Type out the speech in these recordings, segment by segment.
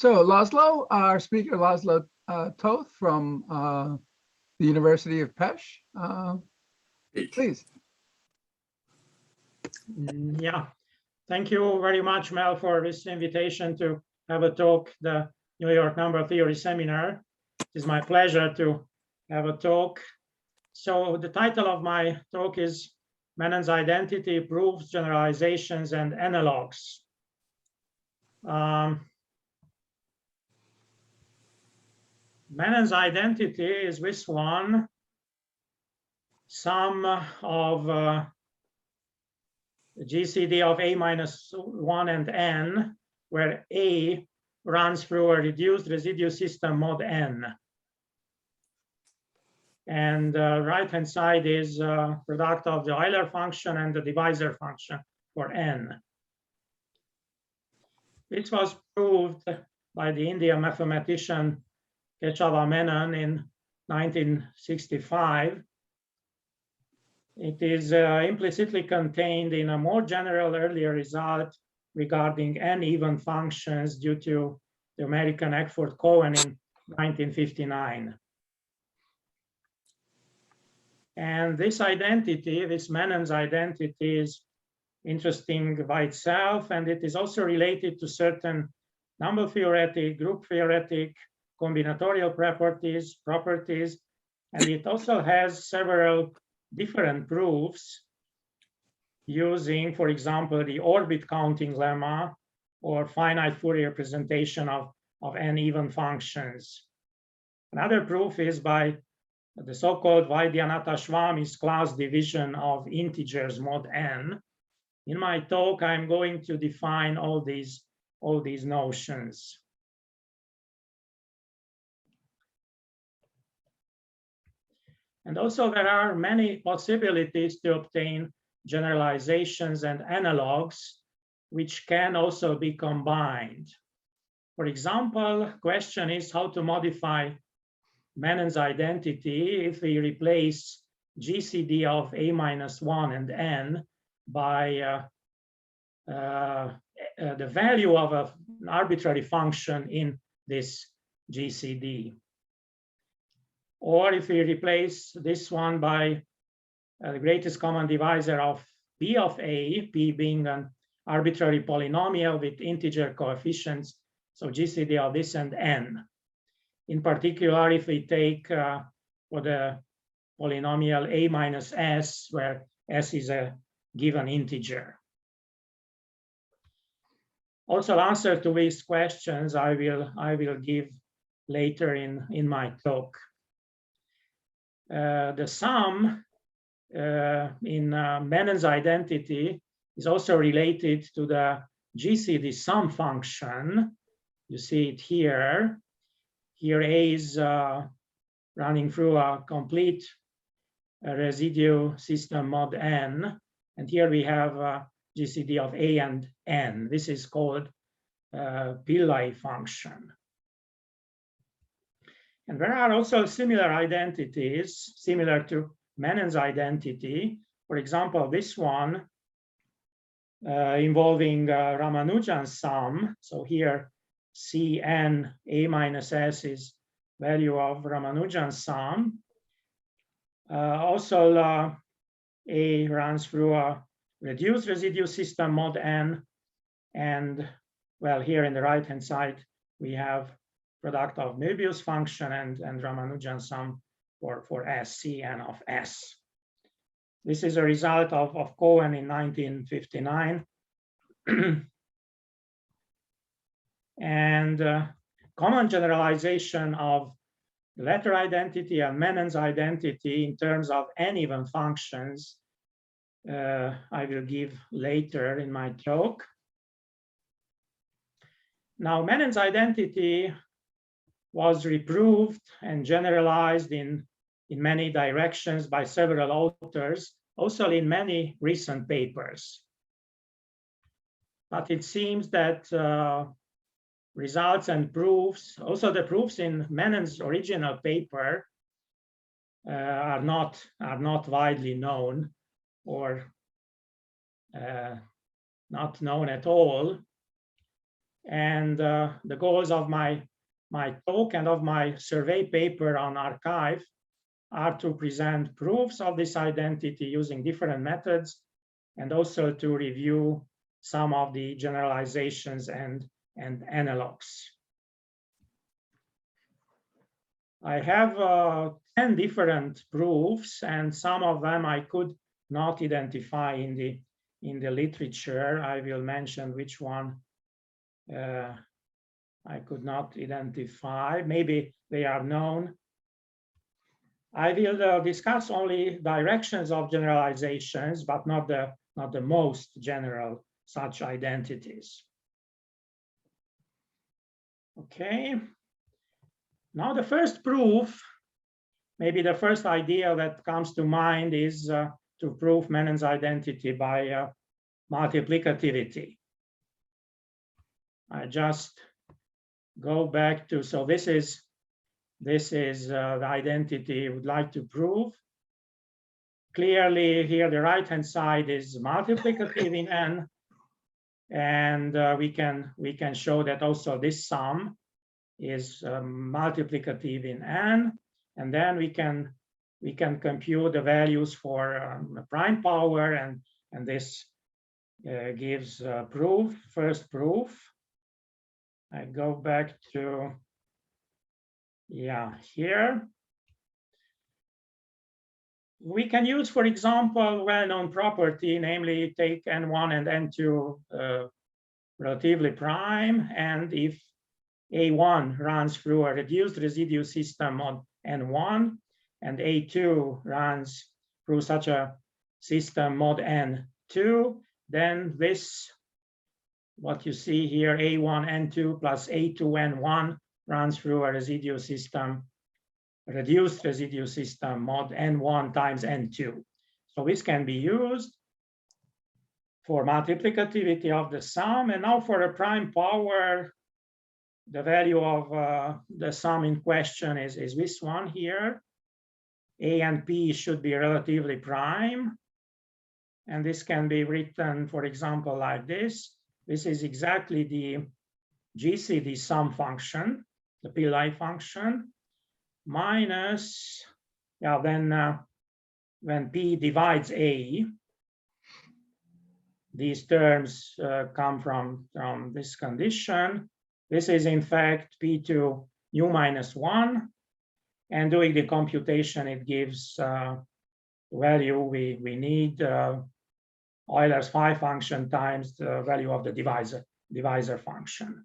So Laszlo, our speaker, Laszlo Toth from the University of Pest. Please. Yeah, thank you very much, Mel, for this invitation to have a talk, the New York Number Theory Seminar. It is my pleasure to have a talk. So the title of my talk is Menon's Identity, Proofs, Generalizations, and Analogs. Menon's identity is this one, sum of GCD of A minus 1 and n, where A runs through a reduced residue system mod n. And right-hand side is product of the Euler function and the divisor function for n. This was proved by the Indian mathematician Menon in 1965. It is implicitly contained in a more general earlier result regarding n-even functions due to the American Eckford-Cohen in 1959. And this identity, this Menon's identity, is interesting by itself, and it is also related to certain number theoretic, group theoretic, combinatorial properties, and it also has several different proofs using, for example, the orbit counting lemma or finite Fourier representation of n-even functions. Another proof is by the so-called Vaidyanatha-Swami's class division of integers mod n. In my talk, I'm going to define all these notions. And also there are many possibilities to obtain generalizations and analogs, which can also be combined. For example, question is how to modify Menon's identity if we replace GCD of A minus 1 and n by the value of an arbitrary function in this GCD. Or if we replace this one by the greatest common divisor of P of A, P being an arbitrary polynomial with integer coefficients, so GCD of this and n. In particular, if we take for the polynomial A minus S, where S is a given integer. Also, answer to these questions I will give later in my talk. The sum in Menon's identity is also related to the GCD sum function. You see it here. Here A is running through a complete residue system mod n, and here we have GCD of A and n. This is called Pillai function. And there are also similar identities, similar to Menon's identity. For example, this one involving Ramanujan's sum. So here Cn A minus S is value of Ramanujan's sum. Also, A runs through a reduced residue system mod n. And well, here in the right-hand side, we have product of Möbius function and Ramanujan sum for S, Cn of S. This is a result of Cohen in 1959. And common generalization of the latter identity and Menon's identity in terms of n-even functions I will give later in my talk. Now, Menon's identity was reproved and generalized in many directions by several authors, also in many recent papers. But it seems that results and proofs, also the proofs in Menon's original paper, are not widely known or not known at all. And the goals of my talk and of my survey paper on arXiv are to present proofs of this identity using different methods, and also to review some of the generalizations and analogs. I have 10 different proofs, and some of them I could not identify in the literature. I will mention which one I could not identify. Maybe they are known. I will discuss only directions of generalizations, but not the most general such identities. Okay. Now the first proof, maybe the first idea that comes to mind is to prove Menon's identity by multiplicativity. I just go back to, so this is the identity I would like to prove. Clearly here the right-hand side is multiplicative in n, and we can show that also this sum is multiplicative in n, and then we can compute the values for prime power, and this gives proof, first proof. I go back to, yeah, here. We can use, for example, well-known property, namely take n1 and n2 relatively prime, and if A1 runs through a reduced residue system on n1, and A2 runs through such a system mod n2, then this, what you see here, A1 n2 plus A2 n1 runs through a residue system, reduced residue system mod n1 times n2. So this can be used for multiplicativity of the sum. And now for a prime power, the value of the sum in question is this one here. A and P should be relatively prime. And this can be written, for example, like this. This is exactly the GCD sum function, the Pillai function, minus, yeah, then when P divides A, these terms come from this condition. This is in fact P to nu minus 1. And doing the computation, it gives value we need, Euler's phi function times the value of the divisor function.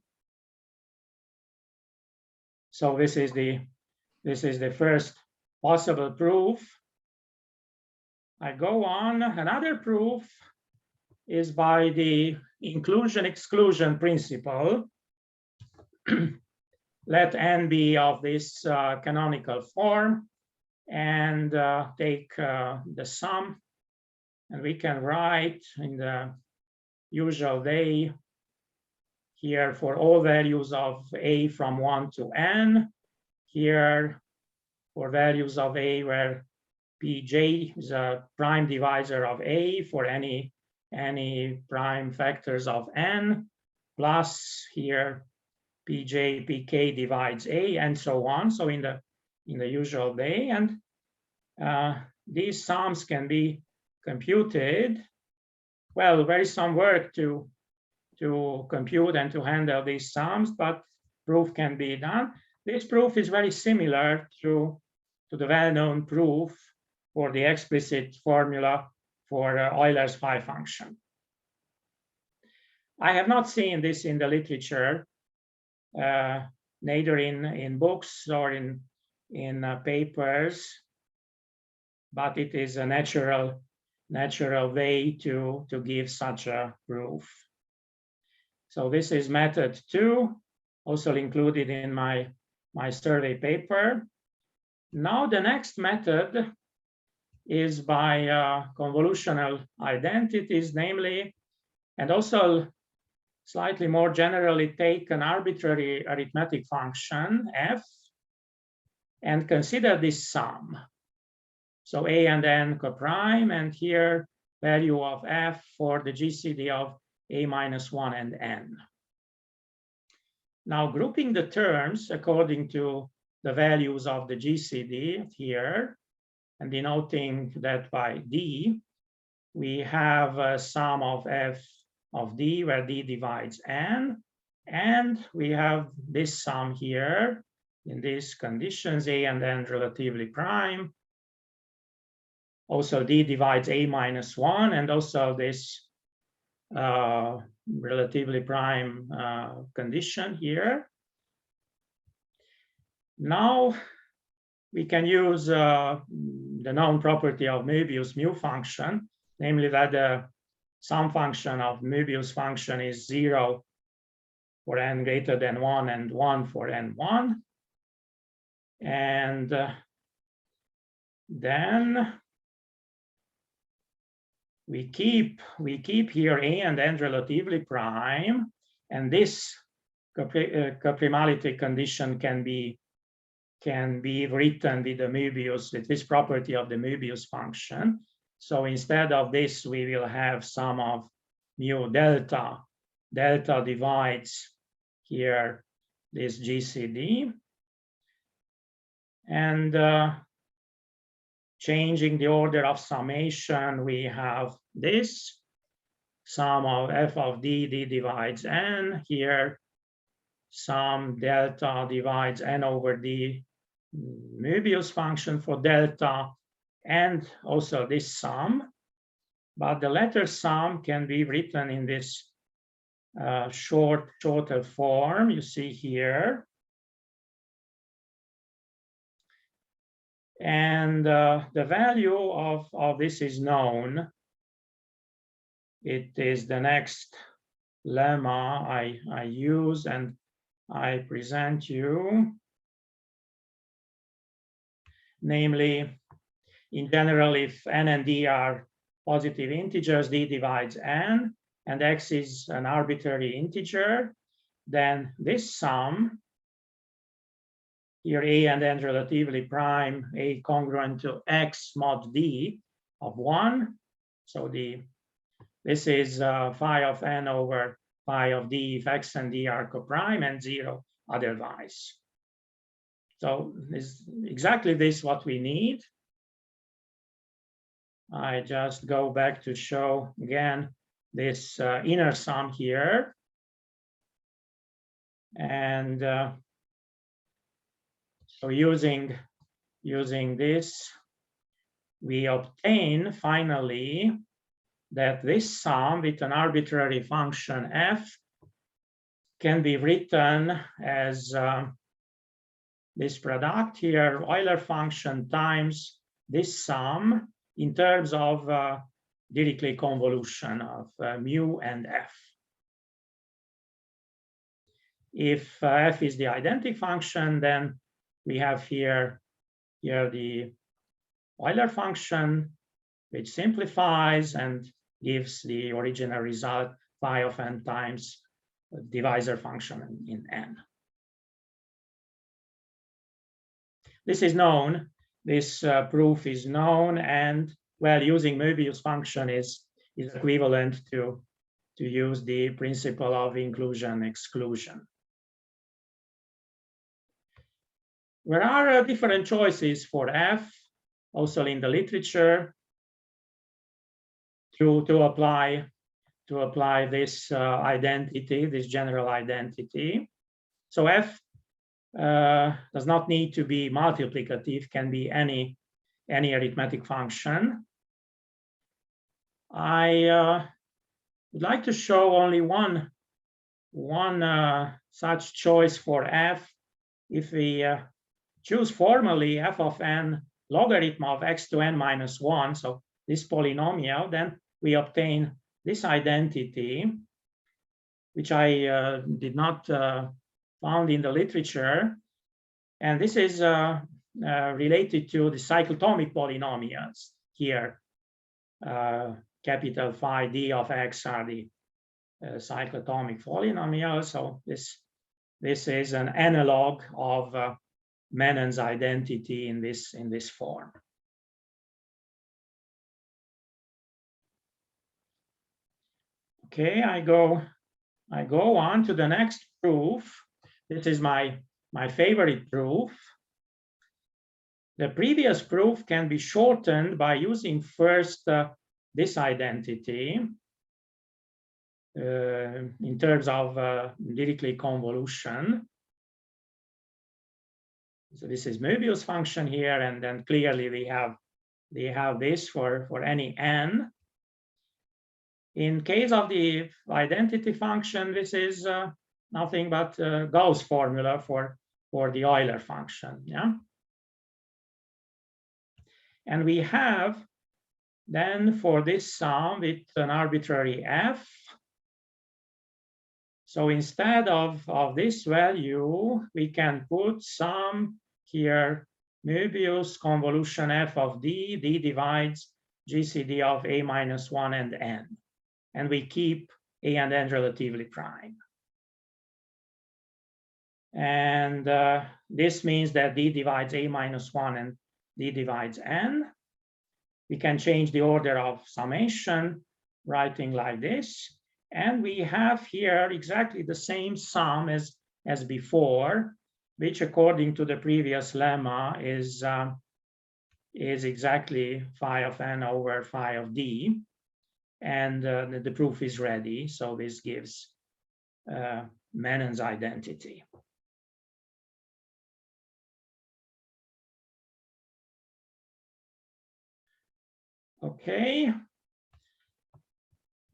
So this is the first possible proof. I go on. Another proof is by the inclusion-exclusion principle. Let n be of this canonical form, and take the sum. And we can write in the usual way here for all values of a from 1 to n. Here for values of a where pj is a prime divisor of a for any prime factors of n, plus here pj pk divides a, and so on. So in the usual way, and these sums can be computed. Well, there is some work to compute and to handle these sums, but proof can be done. This proof is very similar to the well-known proof for the explicit formula for Euler's phi function. I have not seen this in the literature, neither in books or in papers, but it is a natural way to give such a proof. So this is method 2, also included in my survey paper. Now the next method is by convolutional identities, namely, and also slightly more generally, take an arbitrary arithmetic function f and consider this sum. So a and n coprime, and here value of f for the GCD of a minus 1 and n. Now grouping the terms according to the values of the GCD here, and denoting that by D, we have a sum of f of D, where D divides N, and we have this sum here in these conditions, A and N relatively prime. Also D divides A minus 1, and also this relatively prime condition here. Now we can use the known property of Möbius mu function, namely that the sum function of Möbius function is 0 for n greater than 1 and 1 for n1. And then we keep here A and N relatively prime, and this coprimality condition can be written with the Möbius, with this property of the Möbius function. So instead of this, we will have sum of mu delta. Delta divides here this GCD. And changing the order of summation, we have this sum of f of D, D divides N. Here, sum delta divides N over D, Möbius function for delta, and also this sum. But the latter sum can be written in this shorter form you see here. And the value of this is known. It is the next lemma I use and I present you. Namely, in general, if n and d are positive integers, d divides n, and x is an arbitrary integer, then this sum, here A and N relatively prime, A congruent to X mod D of 1. So this is phi of N over phi of D if X and D are coprime, and 0 otherwise. So is exactly this what we need. I just go back to show again this inner sum here. And so using this, we obtain finally that this sum with an arbitrary function f can be written as this product here, Euler function times this sum in terms of Dirichlet convolution of mu and f. If f is the identic function, then we have here the Euler function, which simplifies and gives the original result phi of n times the divisor function in n. This is known. This proof is known, and well, using Möbius function is equivalent to use the principle of inclusion exclusion. There are different choices for f, also in the literature, to apply this identity, this general identity. So f does not need to be multiplicative, can be any arithmetic function. I would like to show only one such choice for f. If we choose formally f of n logarithm of x to n minus 1, so this polynomial, then we obtain this identity, which I did not found in the literature. And this is related to the cyclotomic polynomials here. Capital phi d of x are the cyclotomic polynomials. So this is an analog of Menon's identity in this form. Okay, I go on to the next proof, This is my favorite proof. The previous proof can be shortened by using first this identity in terms of Dirichlet convolution. So this is Möbius function here, and then clearly we have this for any n. In case of the identity function, this is nothing but Gauss formula for the Euler function. Yeah. And we have then for this sum with an arbitrary f. So instead of this value, we can put some here, Möbius convolution f of d divides GCD of a minus 1 and n. And we keep a and n relatively prime. And this means that d divides a minus 1 and d divides n. We can change the order of summation, writing like this. And we have here exactly the same sum as before, which according to the previous lemma is exactly phi of n over phi of d. And the proof is ready. So this gives Menon's identity. Okay.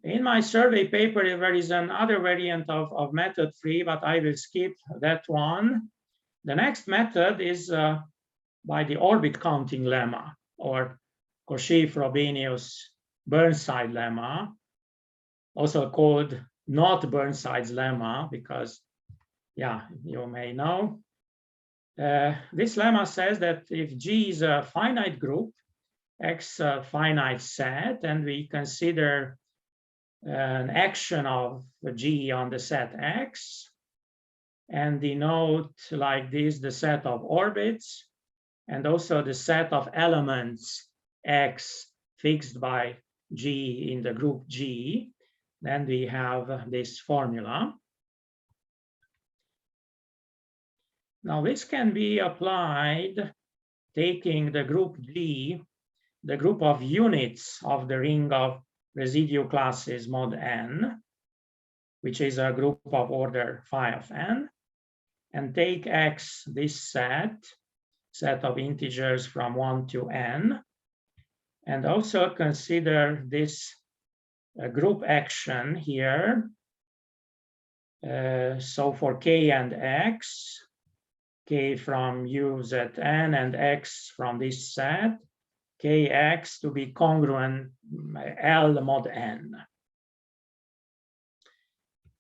In my survey paper, there is another variant of method 3, but I will skip that one. The next method is by the orbit counting lemma, or Cauchy-Frobenius-Burnside lemma, also called not Burnside's lemma, because, yeah, you may know. This lemma says that if G is a finite group, X a finite set, and we consider an action of G on the set X, and denote like this the set of orbits, and also the set of elements X fixed by G in the group G, then we have this formula. Now this can be applied taking the group G, the group of units of the ring of residual classes mod n, which is a group of order phi of n, and take X, this set of integers from 1 to n, and also consider this group action here. So for k and x, k from u z n and x from this set, kx to be congruent L mod n.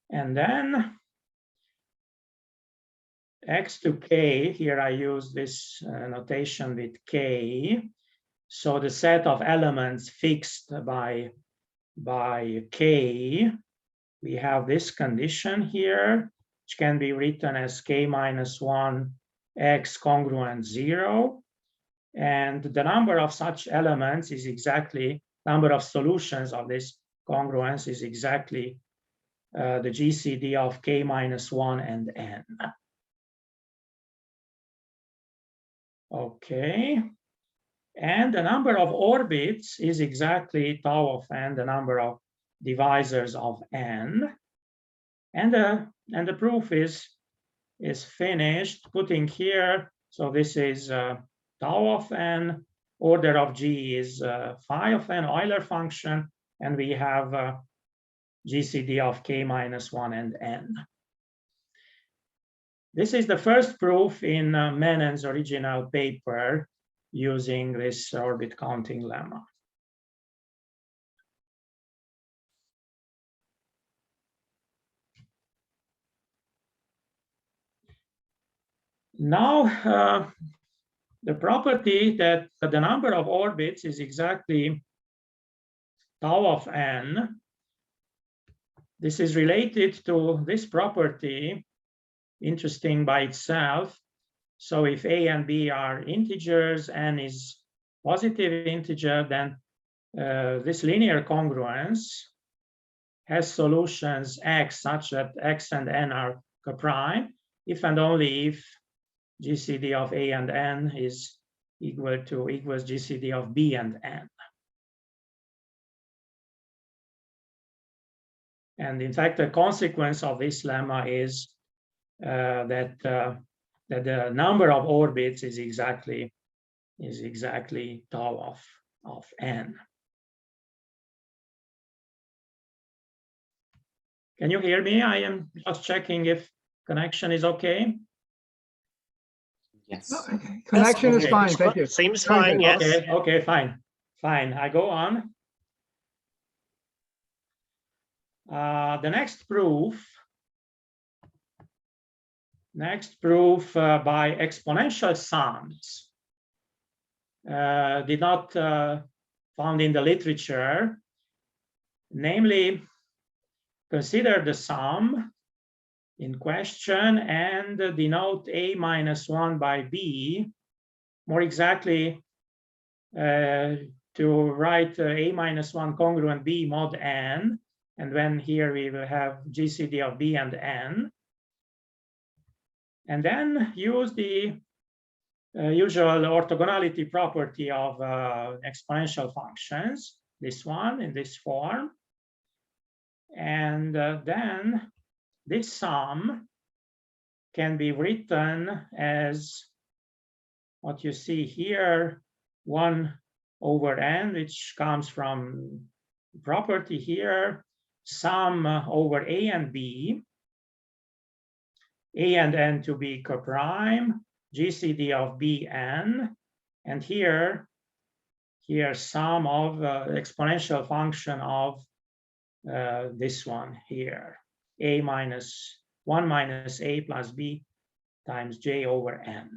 And then x to k, here I use this notation with k. So the set of elements fixed by k, we have this condition here, which can be written as k minus 1 x congruent 0. And the number of such elements is exactly, number of solutions of this congruence is exactly the GCD of k minus 1 and n. Okay. And the number of orbits is exactly tau of n, the number of divisors of n. And the proof is finished, putting here, so this is tau of n, order of G is phi of n, Euler function, and we have GCD of k minus 1 and n. This is the first proof in Menon's original paper using this orbit counting lemma. Now, the property that the number of orbits is exactly tau of n. This is related to this property, interesting by itself. So if a and b are integers, n is positive integer, then this linear congruence has solutions x such that x and n are coprime. if and only if GCD of A and N is equals GCD of B and N. And in fact, the consequence of this lemma is that the number of orbits is exactly tau of N. Can you hear me? I am just checking if connection is okay. Yes. Okay. Connection is Okay. fine. Thank you. Seems Very fine, good. yes. Okay, fine. I go on. The next proof by exponential sums did not found in the literature. Namely, consider the sum in question and denote A minus 1 by B. More exactly, to write A minus 1 congruent B mod N. And then here we will have GCD of B and N. And then use the usual orthogonality property of exponential functions, this one in this form. And then this sum can be written as what you see here, 1 over N, which comes from property here, sum over A and B, A and N to be coprime, GCD of Bn, and here sum of exponential function of this one here, A minus 1 minus A plus B times J over N,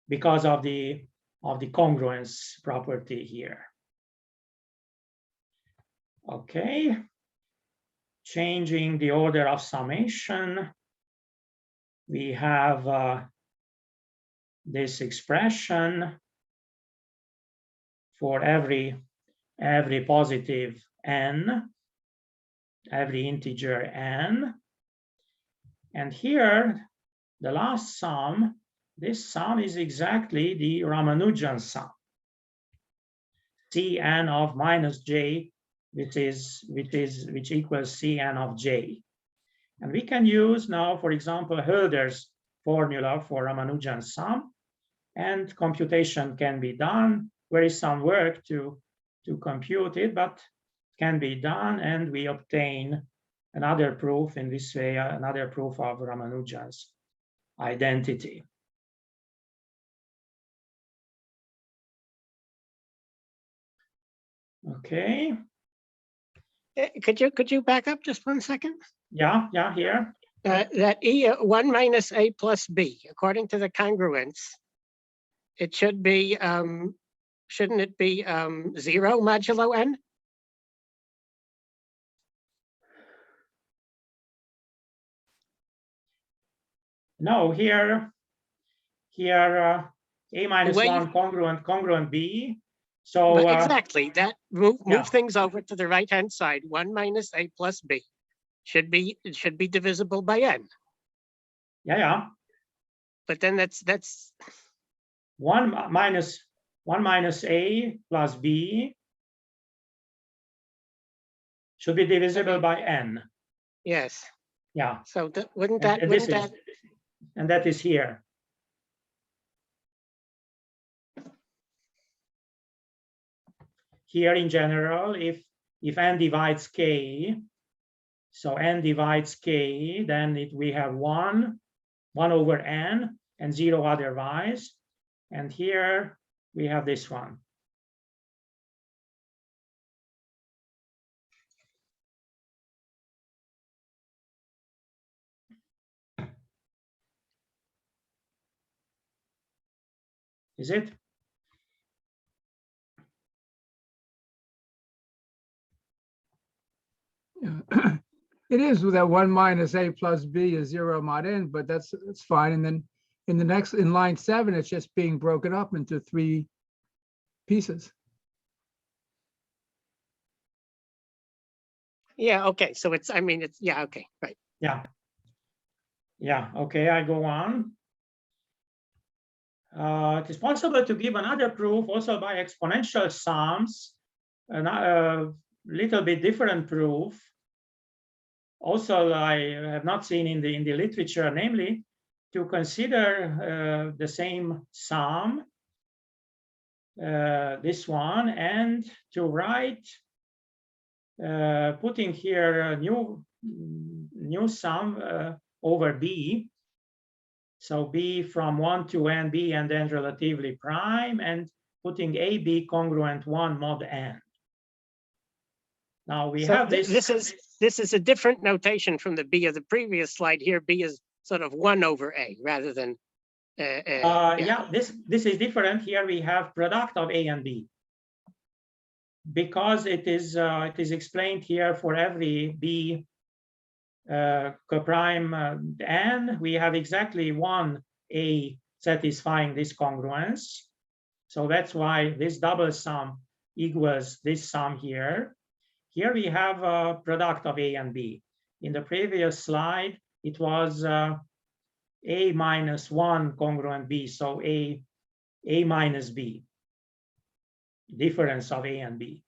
because of the congruence property here. Okay, changing the order of summation, we have this expression for every positive n, every integer n. And here, the last sum, this sum is exactly the Ramanujan sum, Cn of minus j, which equals Cn of j. And we can use now, for example, Hölder's formula for Ramanujan sum, and computation can be done. There is some work to compute it, but can be done, and we obtain another proof in this way, another proof of Ramanujan's identity. Okay. Could you back up just 1 second? Yeah, here. That E 1 minus A plus B, according to the congruence, it should be, shouldn't it be 0 modulo N? No, here A minus 1 congruent B. So exactly, that move yeah. things over to the right-hand side. 1 minus A plus B should be divisible by N. Yeah. But then that's 1 minus A plus B should be divisible by N. yes. Yeah. So And that is here. Here in general, if N divides K, so N divides K, then we have 1 over N and 0 otherwise. And here we have this one. Is it? Yeah. It is that 1 minus A plus B is 0 mod N, but that's fine. And then in line 7, it's just being broken up into 3 pieces. yeah, okay. So it's, I mean, it's, yeah, okay, right. Yeah. Yeah, okay, I go on. It is possible to give another proof also by exponential sums, a little bit different proof. Also, I have not seen in the literature, namely to consider the same sum, this one, and to write, putting here a new sum over B. So B from 1 to n, B and then relatively prime, and putting AB congruent 1 mod n. Now we So have this. this is a different notation from the B of the previous slide. Here, B is sort of 1 over A rather than. Yeah, this is different. Here we have product of A and B, because it is explained here for every B coprime n, we have exactly one A satisfying this congruence. So that's why this double sum equals this sum here. Here we have a product of A and B. In the previous slide, it was A minus 1 congruent B, so A minus B, difference of A and B.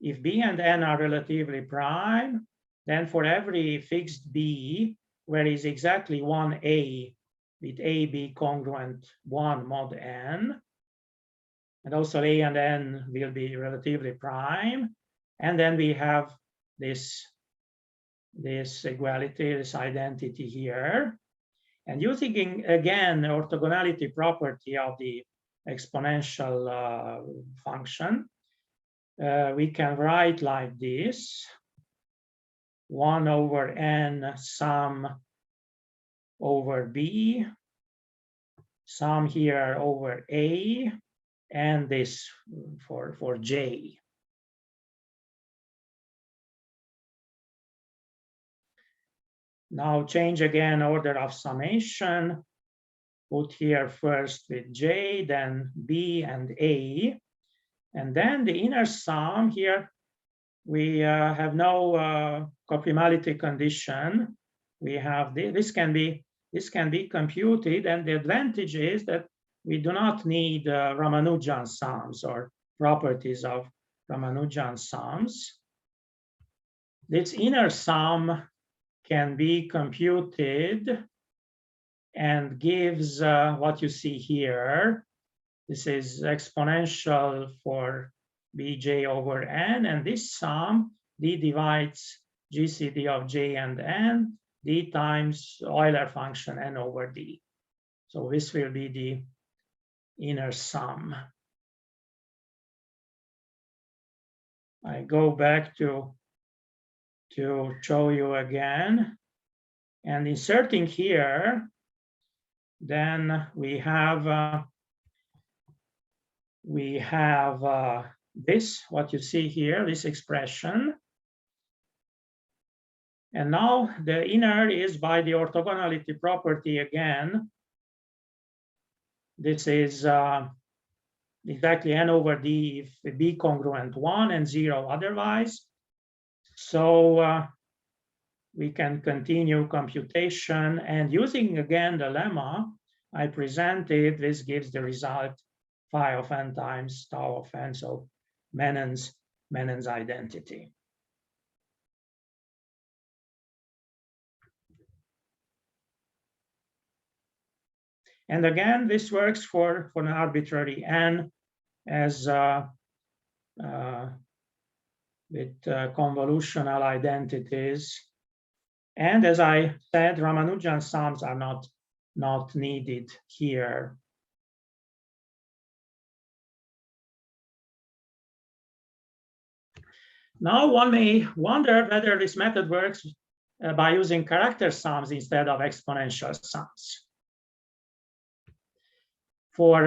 If B and n are relatively prime, then for every fixed B, where is exactly one A with AB congruent 1 mod n, and also A and n will be relatively prime, and then we have this equality, this identity here. And using again the orthogonality property of the exponential function, we can write like this: 1 over n sum over B, sum here over A, and this for J. Now change again order of summation. Put here first with J, then B and A. And then the inner sum here, we have no coprimality condition. We have this can be computed, and the advantage is that we do not need Ramanujan sums or properties of Ramanujan sums. This inner sum can be computed and gives what you see here. This is exponential for Bj over n, and this sum, d divides GCD of j and n, d times Euler function n over d. So this will be the inner sum. I go back to show you again, and inserting here, then we have this, what you see here, this expression. And now the inner is by the orthogonality property again. This is exactly n over d if b congruent 1 and 0 otherwise. So we can continue computation, and using again the lemma I presented, this gives the result phi of n times tau of n, so Menon's identity. And again, this works for an arbitrary n as with convolutional identities. And as I said, Ramanujan sums are not needed here. Now one may wonder whether this method works by using character sums instead of exponential sums. For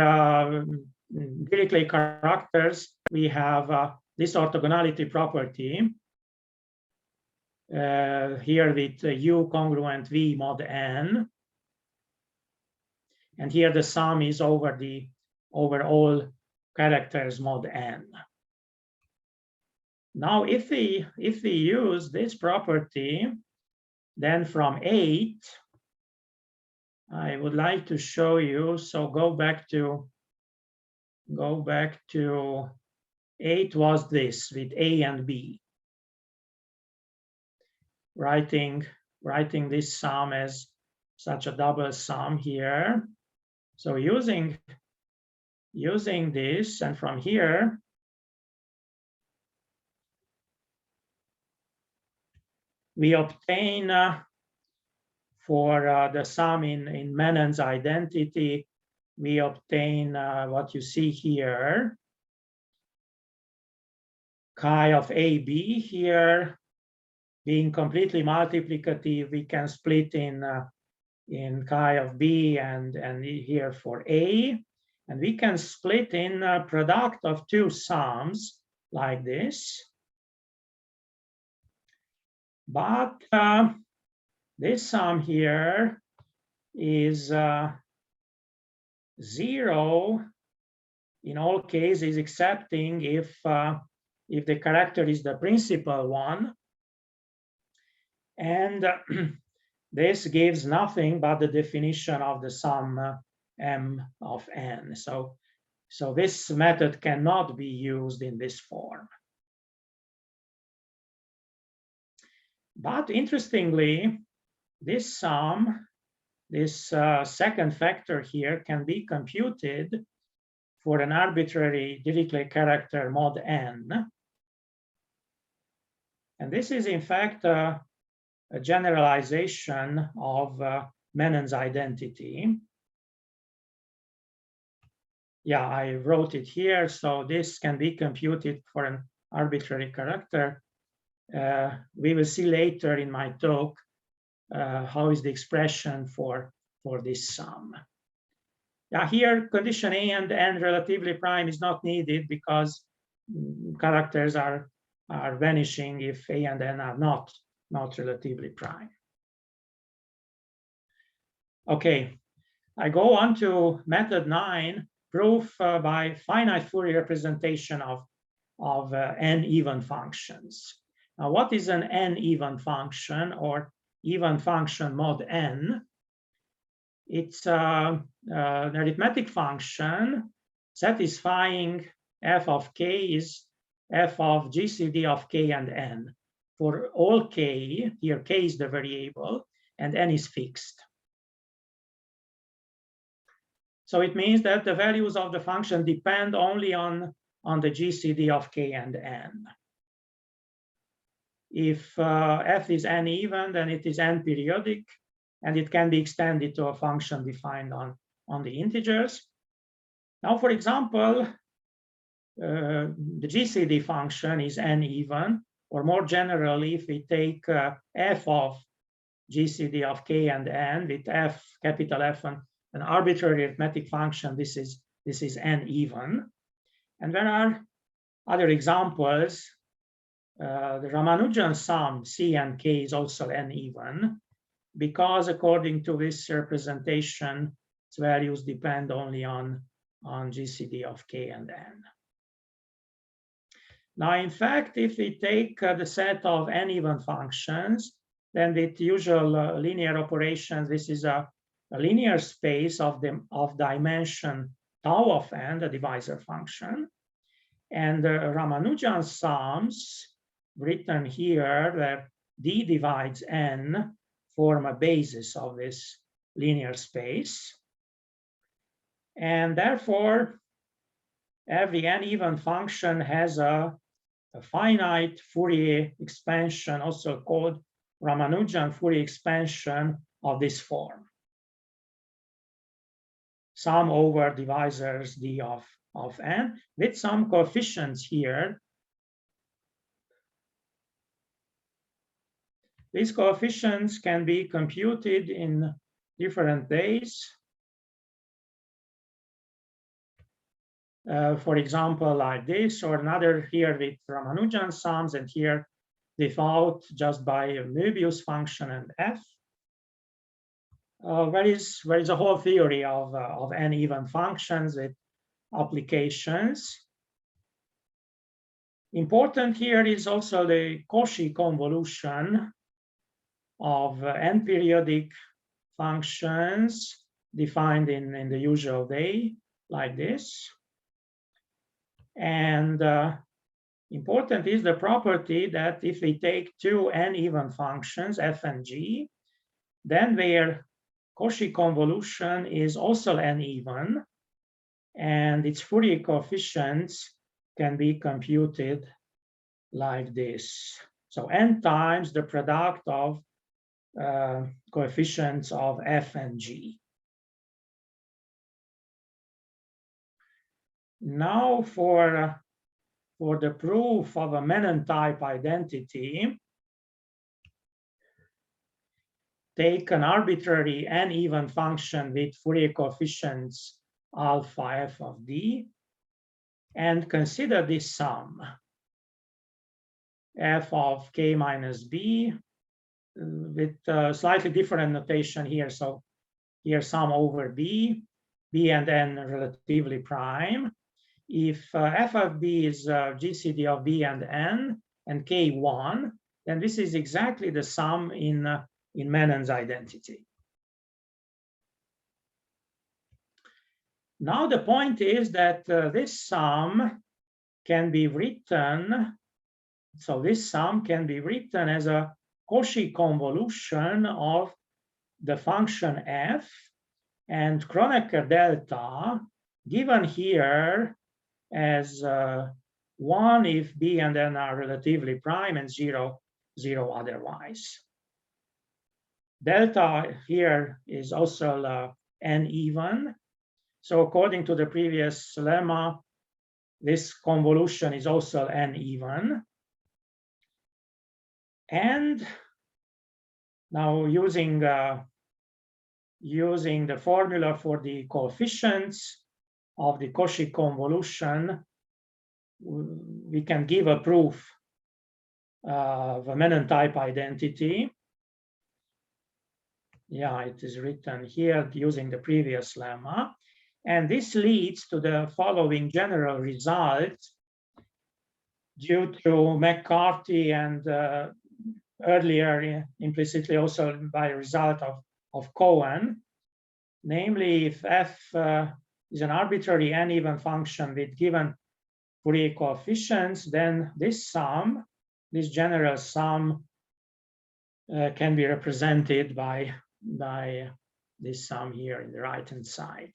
Dirichlet characters, we have this orthogonality property here with U congruent V mod n. And here the sum is over all characters mod n. Now, if we use this property, then from 8, I would like to show you. So go back to 8 was this with A and B. Writing this sum as such a double sum here. So using this, and from here, we obtain for the sum in Menon's identity, we obtain what you see here, chi of AB here being completely multiplicative. We can split in chi of B and here for A, and we can split in a product of two sums like this. But this sum here is 0 in all cases, excepting if the character is the principal one. And this gives nothing but the definition of the sum M of n. So this method cannot be used in this form. But interestingly, this sum, this second factor here, can be computed for an arbitrary Dirichlet character mod n. And this is in fact a generalization of Menon's identity. Yeah, I wrote it here. So this can be computed for an arbitrary character. We will see later in my talk how is the expression for this sum. Yeah, here condition A and n relatively prime is not needed because characters are vanishing if A and n are not relatively prime. Okay, I go on to method 9, proof by finite Fourier representation of n even functions. Now, what is an n even function or even function mod n? It's an arithmetic function satisfying f of k is f of GCD of k and n. For all k, here k is the variable and n is fixed. So it means that the values of the function depend only on the GCD of k and n. If f is n even, then it is n periodic, and it can be extended to a function defined on the integers. Now, for example, the GCD function is n even, or more generally, if we take f of GCD of k and n with f, capital F, an arbitrary arithmetic function, this is n even. And there are other examples. The Ramanujan sum C and K is also n even, because according to this representation, its values depend only on GCD of k and n. Now, in fact, if we take the set of n even functions, then with usual linear operations, this is a linear space of dimension tau of n, the divisor function. And the Ramanujan sums written here, where d divides n, form a basis of this linear space. And therefore, every n even function has a finite Fourier expansion, also called Ramanujan Fourier expansion of this form. Sum over divisors d of n with some coefficients here. These coefficients can be computed in different ways. For example, like this, or another here with Ramanujan sums, and here without, just by a Möbius function and f. There is a whole theory of n even functions with applications. Important here is also the Cauchy convolution of n-periodic functions defined in the usual way, like this. And important is the property that if we take two n-even functions, f and g, then their Cauchy convolution is also n-even, and its Fourier coefficients can be computed like this. So n times the product of coefficients of f and g. Now for the proof of a Menon type identity, take an arbitrary n-even function with Fourier coefficients alpha f of d and consider this sum f of k minus b with slightly different notation here. So here sum over b and n relatively prime. If f of b is GCD of b and n and k 1, then this is exactly the sum in Menon's identity. Now the point is that this sum can be written, so this sum can be written as a Cauchy convolution of the function f and Kronecker delta, given here as 1 if b and n are relatively prime and 0 otherwise. Delta here is also n-even. So according to the previous lemma, this convolution is also n-even. And now using the formula for the coefficients of the Cauchy convolution, we can give a proof of a Menon type identity. Yeah, it is written here using the previous lemma. And this leads to the following general result due to McCarthy and earlier implicitly also by a result of Cohen. Namely, if f is an arbitrary n-even function with given Fourier coefficients, then this sum, this general sum, can be represented by this sum here in the right-hand side,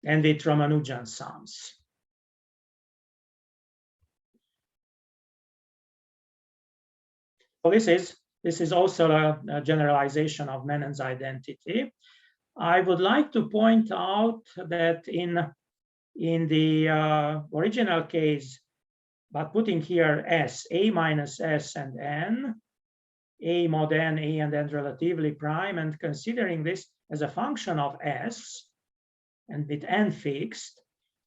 and with Ramanujan sums. So this is also a generalization of Menon's identity. I would like to point out that in the original case, but putting here s, a minus s and n, a mod n, a and n relatively prime, and considering this as a function of s and with n fixed,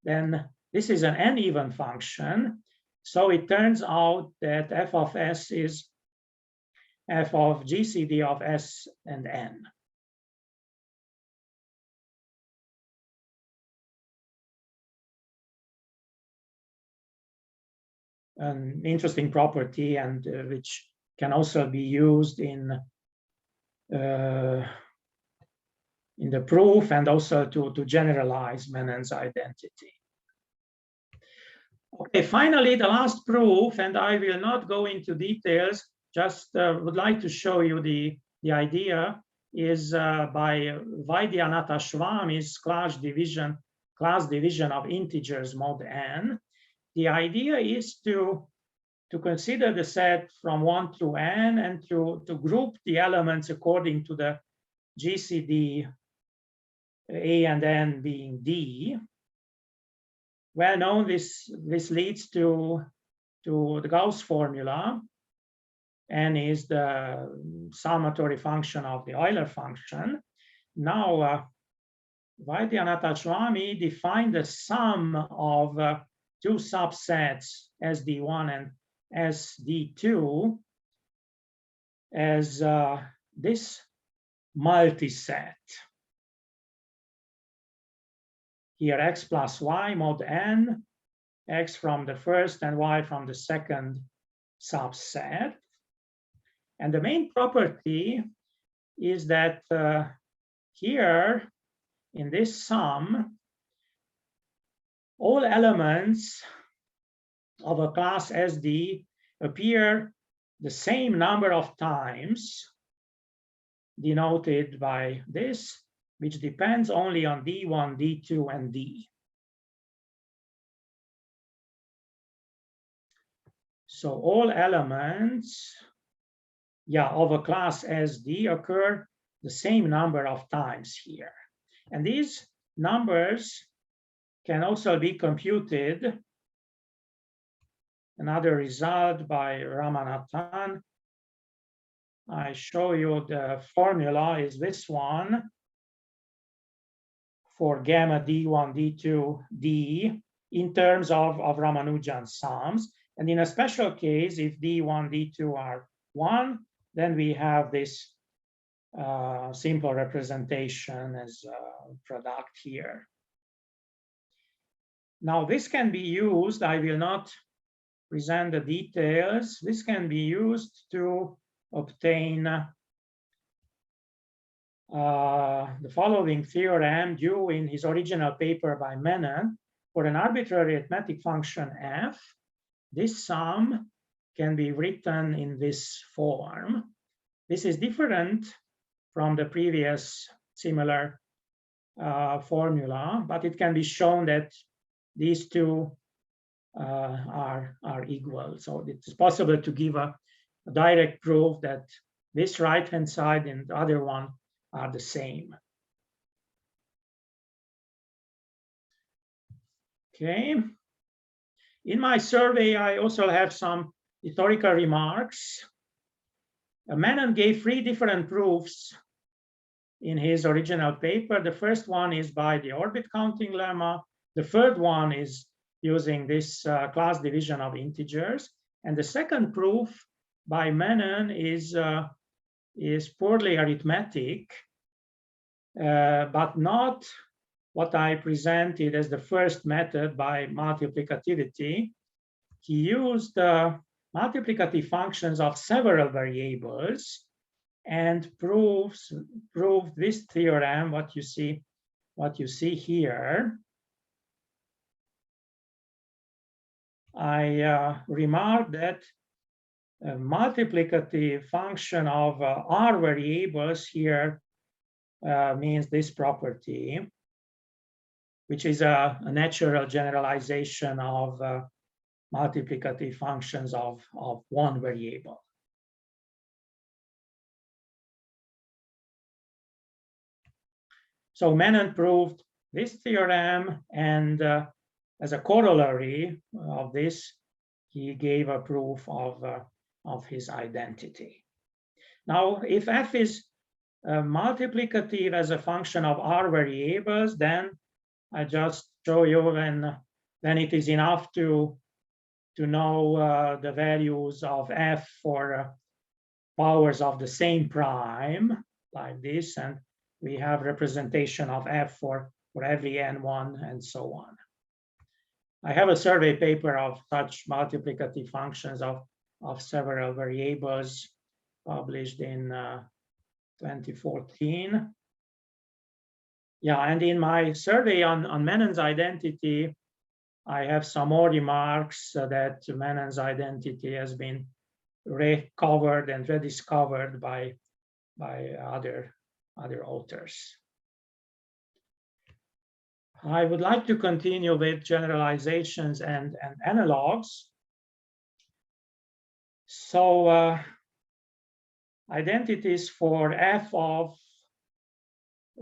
then this is an n-even function. So it turns out that f of s is f of GCD of s and n. An interesting property, and which can also be used in the proof and also to generalize Menon's identity. Okay, finally, the last proof, and I will not go into details, just would like to show you the idea, is by Vaidyanatha-Swamy's class division of integers mod n. The idea is to consider the set from 1 through n and to group the elements according to the GCD a and n being d. Well known, this leads to the Gauss formula. N is the summatory function of the Euler function. Now, Vaidyanatha-Swamy defined the sum of two subsets, SD1 and SD2, as this multiset. Here x plus y mod n x from the first and y from the second subset. And the main property is that here in this sum, all elements of a class SD appear the same number of times, denoted by this, which depends only on D1, D2, and D. So all elements, of a class SD occur the same number of times here. And these numbers can also be computed. Another result by Ramanathan. I show you the formula is this one for gamma D1, D2, D in terms of Ramanujan sums. And in a special case, if D1, D2 are 1, then we have this simple representation as a product here. Now, this can be used, I will not present the details, this can be used to obtain the following theorem due in his original paper by Menon. For an arbitrary arithmetic function f, this sum can be written in this form. This is different from the previous similar formula, but it can be shown that these two are equal. So it's possible to give a direct proof that this right-hand side and the other one are the same. Okay. In my survey, I also have some historical remarks. Menon gave 3 different proofs in his original paper. The first one is by the orbit counting lemma. The third one is using this class division of integers. And the second proof by Menon is purely arithmetic, but not what I presented as the first method by multiplicativity. He used multiplicative functions of several variables and proved this theorem, what you see here. I remarked that a multiplicative function of R variables here means this property, which is a natural generalization of multiplicative functions of one variable. So Menon proved this theorem, and as a corollary of this, he gave a proof of his identity. Now, if f is multiplicative as a function of R variables, then I just show you, and then it is enough to know the values of f for powers of the same prime, like this, and we have representation of f for every n1 and so on. I have a survey paper of such multiplicative functions of several variables published in 2014. Yeah, and in my survey on Menon's identity, I have some more remarks that Menon's identity has been recovered and rediscovered by other authors. I would like to continue with generalizations and analogs. So identities for f of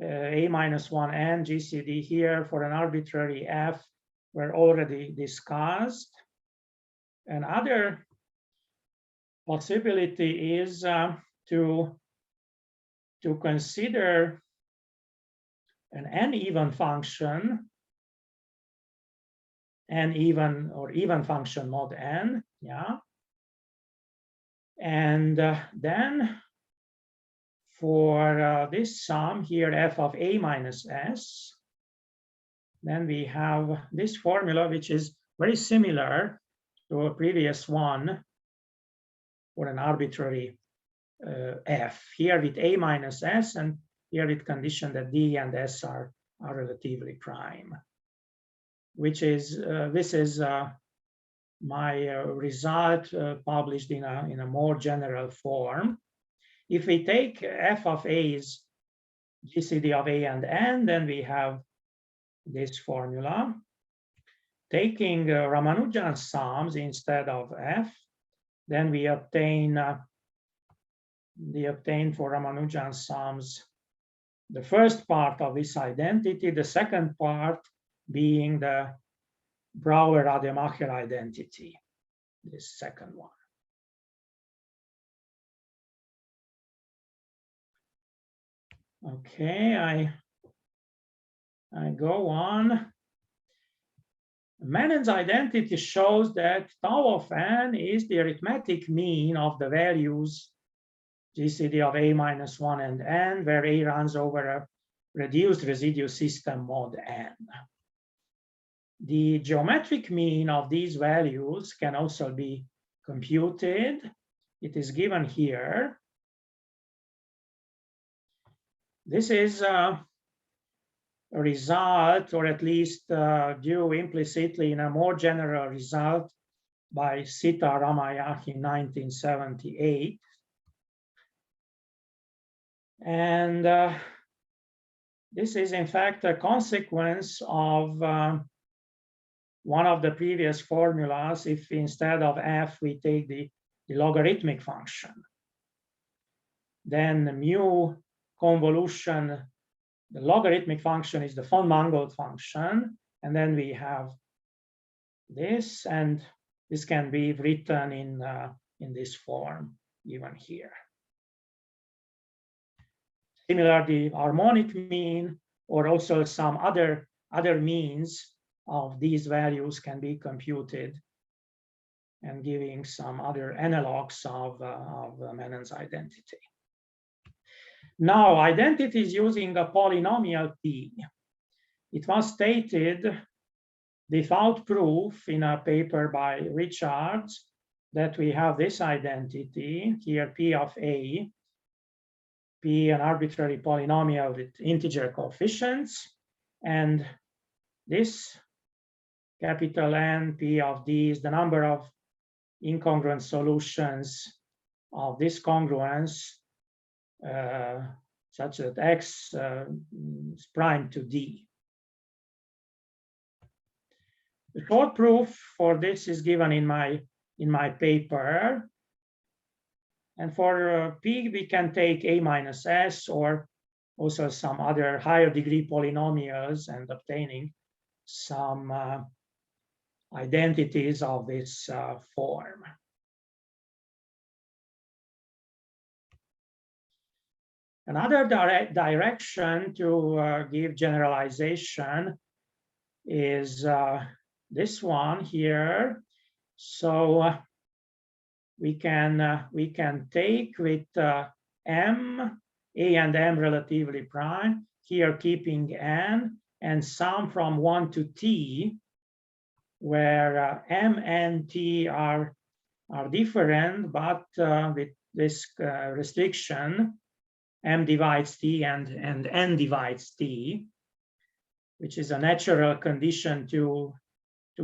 a-1n GCD here for an arbitrary f were already discussed. Another possibility is to consider an n-even function, n-even or even function mod n, yeah. And then for this sum here, f of a minus s, then we have this formula, which is very similar to a previous one for an arbitrary f, here with a minus s, and here with condition that d and s are relatively prime, which is this is my result published in a more general form. If we take f of a is GCD of a and n, then we have this formula. Taking Ramanujan sums instead of f, then we obtain for Ramanujan sums the first part of this identity, the second part being the Brouwer-Rademacher identity, this second one. Okay, I go on. Menon's identity shows that tau of n is the arithmetic mean of the values GCD of a minus 1 and n, where a runs over a reduced residue system mod n. The geometric mean of these values can also be computed. It is given here. This is a result, or at least due implicitly in a more general result by Sita Ramayach in 1978. And this is in fact a consequence of one of the previous formulas. If instead of f we take the logarithmic function, then the mu convolution, the logarithmic function is the von Mangold function, and then we have this, and this can be written in this form given here. Similarly, the harmonic mean, or also some other means of these values can be computed, and giving some other analogs of Menon's identity. Now, identity is using a polynomial p. It was stated without proof in a paper by Richards that we have this identity here, p of a, p an arbitrary polynomial with integer coefficients, and this capital N p of d is the number of incongruent solutions of this congruence such that x is prime to d. The short proof for this is given in my paper. And for p, we can take a minus s, or also some other higher degree polynomials, and obtaining some identities of this form. Another direction to give generalization is this one here. So we can take with m, a and m relatively prime, here keeping n, and sum from 1 to t, where m and t are different, but with this restriction, m divides t and n divides t, which is a natural condition to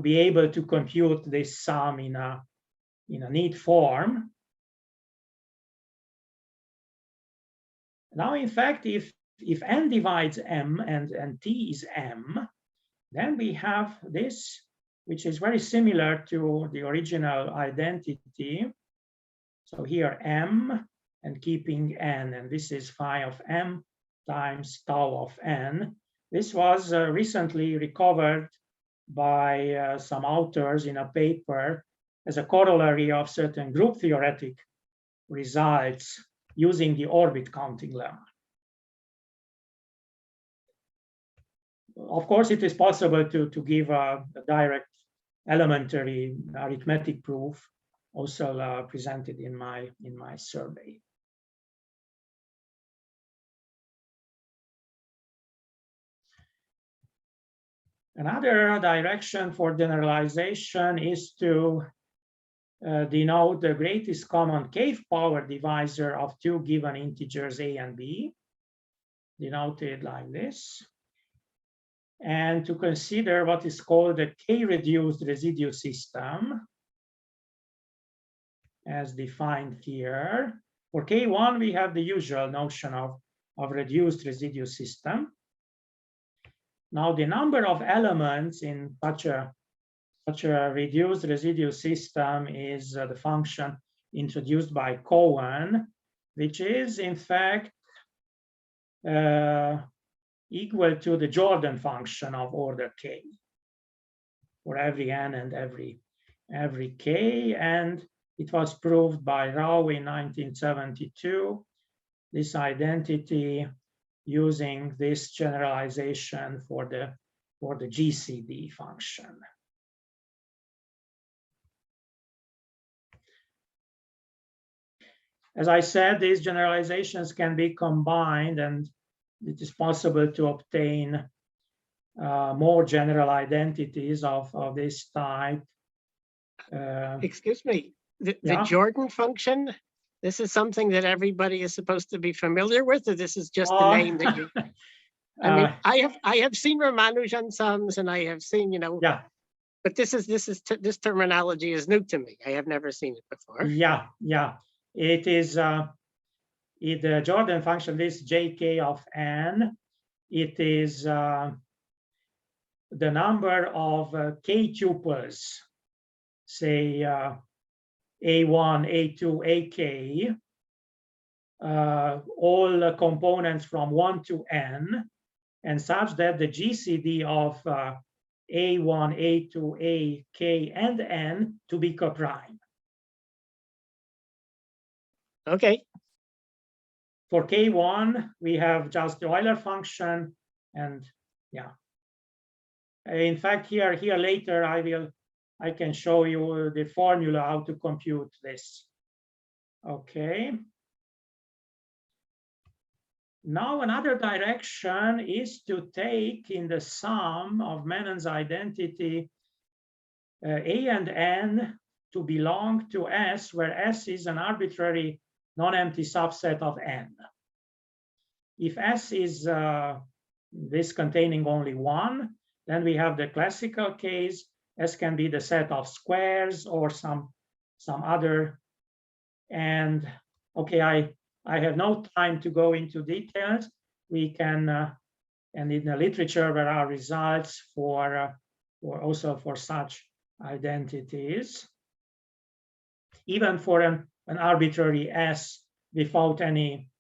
be able to compute this sum in a neat form. Now, in fact, if n divides m and t is m, then we have this, which is very similar to the original identity. So here m and keeping n, and this is phi of m times tau of n. This was recently recovered by some authors in a paper as a corollary of certain group theoretic results using the orbit counting lemma. Of course, it is possible to give a direct elementary arithmetic proof, also presented in my survey. Another direction for generalization is to denote the greatest common kth power divisor of two given integers a and b, denoted like this, and to consider what is called a k-reduced residue system, as defined here. For K1, we have the usual notion of reduced residue system. Now, the number of elements in such a reduced residue system is the function introduced by Cohen, which is in fact equal to the Jordan function of order k for every n and every k, and it was proved by Rao in 1972, this identity using this generalization for the GCD function. As I said, these generalizations can be combined, and it is possible to obtain more general identities of this type. Excuse me, the Yeah. Jordan function, this is something that everybody is supposed to be familiar with, or this is just the name that you... I mean, I have seen Ramanujan sums, and I have seen, Yeah. but this terminology is new to me. I have never seen it before. Yeah. It is the Jordan function, this jk of n. It is the number of k tuples, say a1, a2, ak, all components from 1 to n, and such that the GCD of a1, a2, ak, and n to be coprime. Okay. For K1, we have just the Euler function, and yeah. In fact, here later I can show you the formula how to compute this. Okay. Now another direction is to take in the sum of Menon's identity a and n to belong to S, where S is an arbitrary non-empty subset of n. If S is this containing only one, then we have the classical case. S can be the set of squares or some other. And okay, I have no time to go into details. We can, and in the literature there are results for also for such identities, even for an arbitrary S without any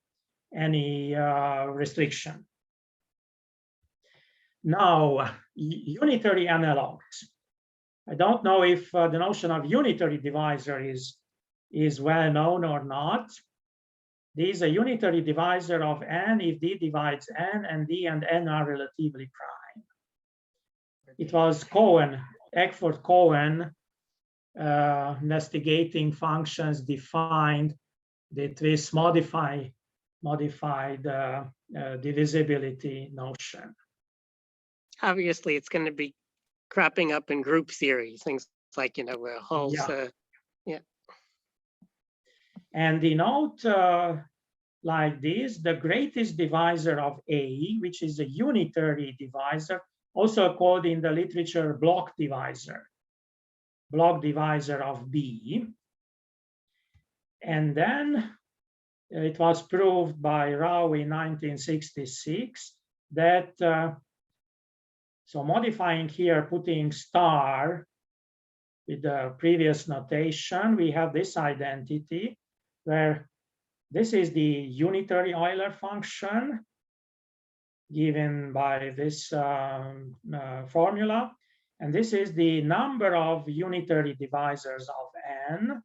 restriction. Now, unitary analogs. I don't know if the notion of unitary divisor is well known or not. This is a unitary divisor of n if d divides n and d and n are relatively prime. It was Eckford Cohen, investigating functions, defined this modified divisibility notion. Obviously, it's going to be cropping up in group theory, things like, Hull's. Yeah. And denote like this, the greatest divisor of A, which is a unitary divisor, also called in the literature block divisor of B. And then it was proved by Rao in 1966 that, so modifying here, putting star with the previous notation, we have this identity where this is the unitary Euler function given by this formula. And this is the number of unitary divisors of n.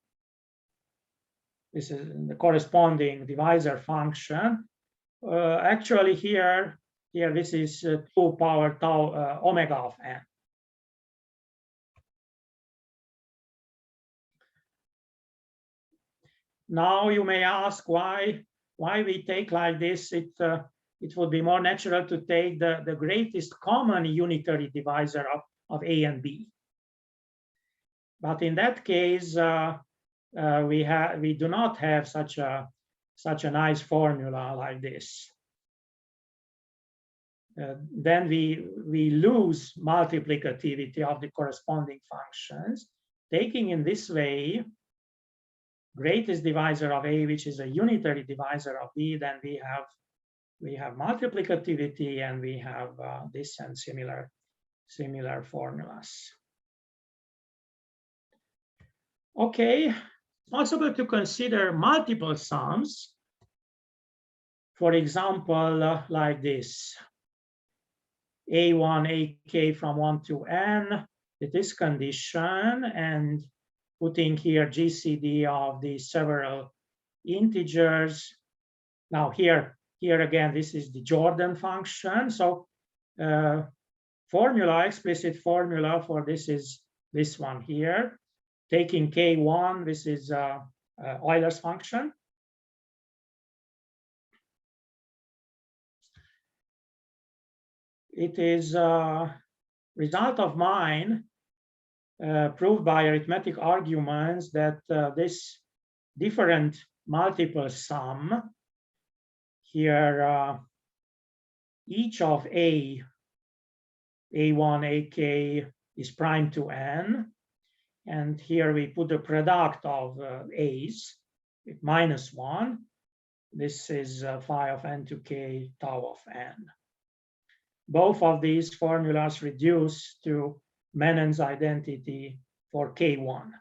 This is the corresponding divisor function. Actually here this is 2 power tau omega of n. Now you may ask why we take like this. it would be more natural to take the greatest common unitary divisor of A and B. But in that case, we do not have such a nice formula like this. Then we lose multiplicativity of the corresponding functions. Taking in this way greatest divisor of A, which is a unitary divisor of B, then we have multiplicativity, and we have this and similar formulas. Okay, it's possible to consider multiple sums. For example, like this. A1, AK from 1 to n, with this condition, and putting here GCD of the several integers. Now here again, this is the Jordan function. So explicit formula for this is this one here. Taking K1, this is Euler's function. It is a result of mine proved by arithmetic arguments that this different multiple sum here, each of A1, AK is prime to n. And here we put the product of A's with -1. This is phi of n to k tau of n. Both of these formulas reduce to Menon's identity for K1.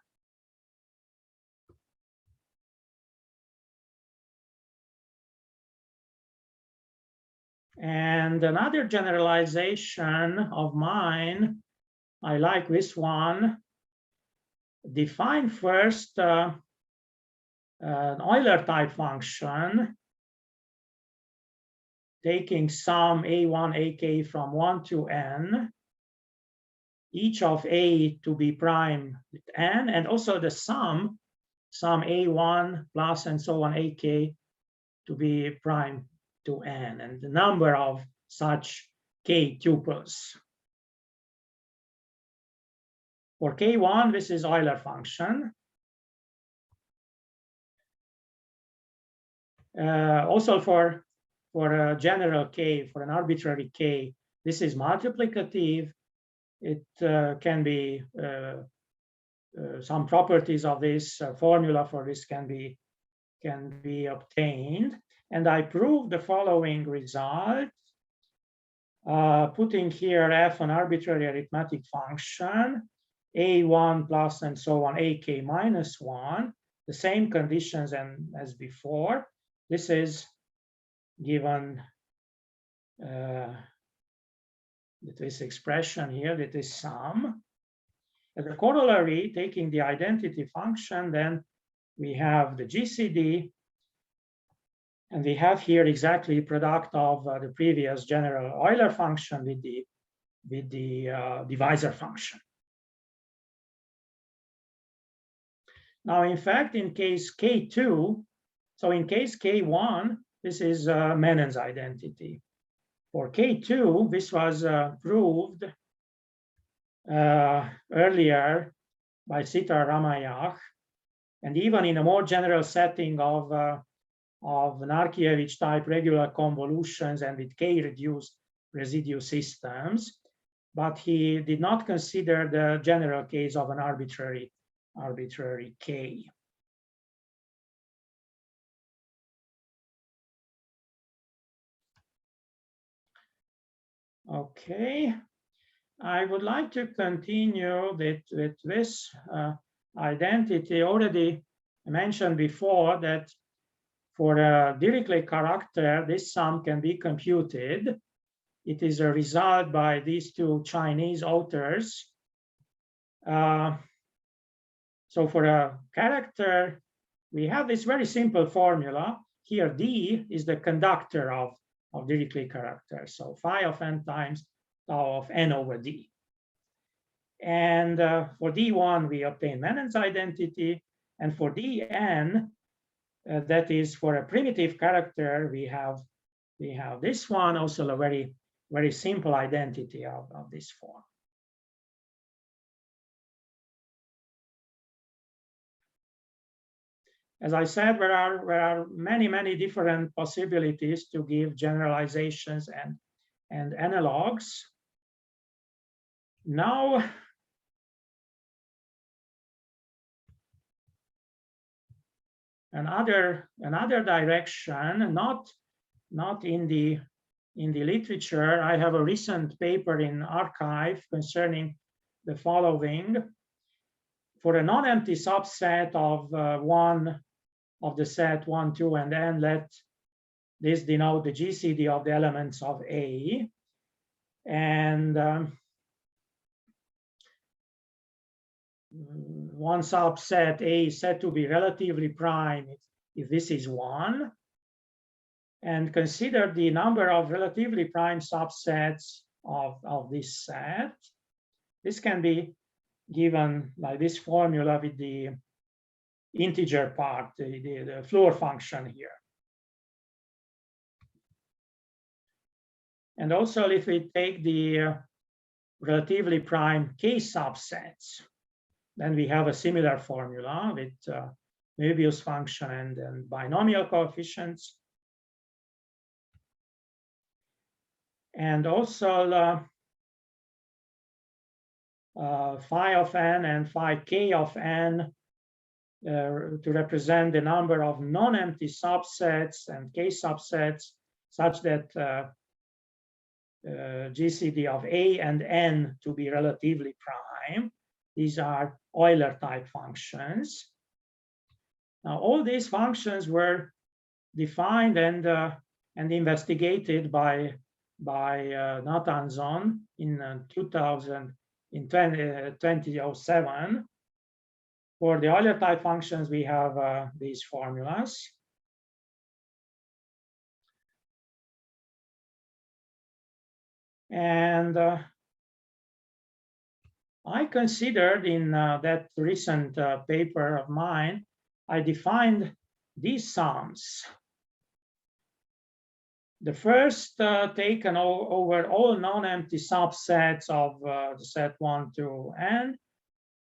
And another generalization of mine, I like this one. Define first an Euler type function taking sum A1, AK from 1 to n, each of A to be prime with n, and also the sum A1 plus and so on AK to be prime to n, and the number of such k tuples. For K1, this is Euler function. Also for a general k, for an arbitrary k, this is multiplicative. It can be some properties of this formula for this can be obtained. And I proved the following result, putting here f an arbitrary arithmetic function, A1 plus and so on, AK minus 1, the same conditions as before. This is given with this expression here, that is sum. As a corollary, taking the identity function, then we have the GCD, and we have here exactly product of the previous general Euler function with the divisor function. Now, in fact, in case K2, so in case K1, this is Menon's identity. For K2, this was proved earlier by Sitar Ramayach, and even in a more general setting of Narkiewicz type regular convolutions and with K-reduced residue systems, but he did not consider the general case of an arbitrary K. Okay, I would like to continue with this identity. Already mentioned before that for a Dirichlet character, this sum can be computed. It is a result by these two Chinese authors. So for a character, we have this very simple formula. Here, D is the conductor of Dirichlet character. So phi of n times tau of n over D. And for D1, we obtain Menon's identity. And for Dn, that is for a primitive character, we have we have this one, also a very, very simple identity of this form. As I said, there are many, many different possibilities to give generalizations and analogs. Now, another direction, not in the literature. I have a recent paper in arXiv concerning the following. For a non-empty subset of one of the set 1, 2, and n, let this denote the GCD of the elements of A. And one subset A is said to be relatively prime if this is 1. And consider the number of relatively prime subsets of this set. This can be given by this formula with the integer part, the floor function here. And also, if we take the relatively prime K subsets, then we have a similar formula with Möbius function and binomial coefficients. And also phi of n and phi k of n to represent the number of non-empty subsets and K subsets such that GCD of A and n to be relatively prime. These are Euler type functions. Now, all these functions were defined and investigated by Nathanson in 2007. For the Euler type functions, we have these formulas. And I considered in that recent paper of mine, I defined these sums. The first taken over all non-empty subsets of the set 1 to n,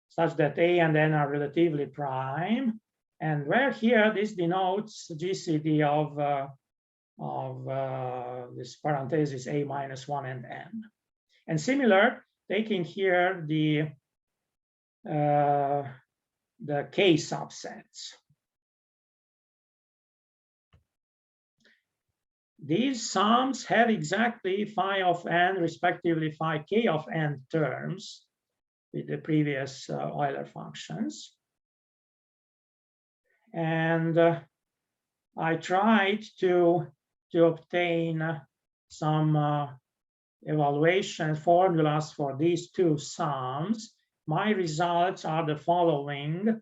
such that A and n are relatively prime, and where here this denotes GCD of this parenthesis A minus 1 and n. And similar, taking here the K subsets. These sums have exactly phi of n, respectively phi k of n terms with the previous Euler functions. And I tried to obtain some evaluation formulas for these two sums. My results are the following,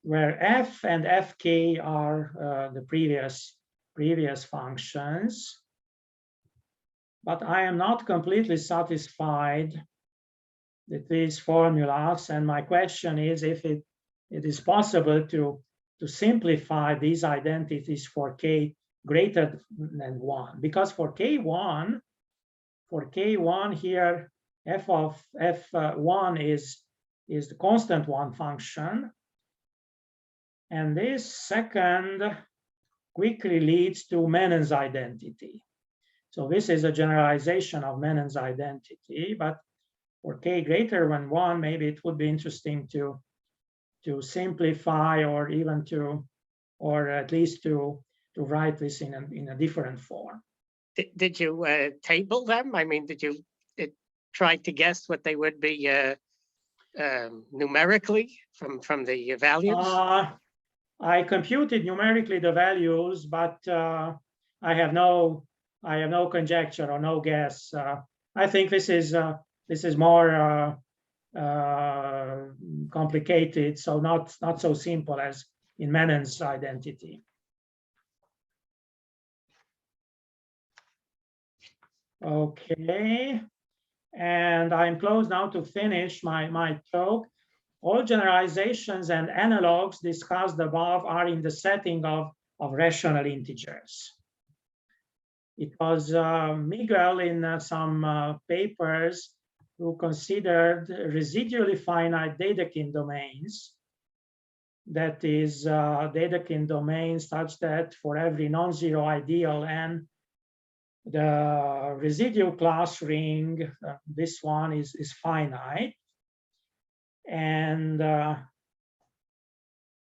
where f and fk are the previous functions, but I am not completely satisfied with these formulas, and my question is if it is possible to simplify these identities for k greater than 1, because for k1 here f of f1 is the constant one function, and this second quickly leads to Menon's identity. So this is a generalization of Menon's identity, but for k greater than 1, maybe it would be interesting to simplify or even or at least to write this in a different form. Did you table them? I mean, did you try to guess what they would be numerically from the values? I computed numerically the values, but I have no conjecture or no guess. I think this is more complicated, so not so simple as in Menon's identity. Okay, and I'm close now to finish my talk. All generalizations and analogs discussed above are in the setting of rational integers. It was Miguel in some papers who considered residually finite Dedekind domains. That is, Dedekind domains such that for every non-zero ideal n, the residual class ring, this one is finite. And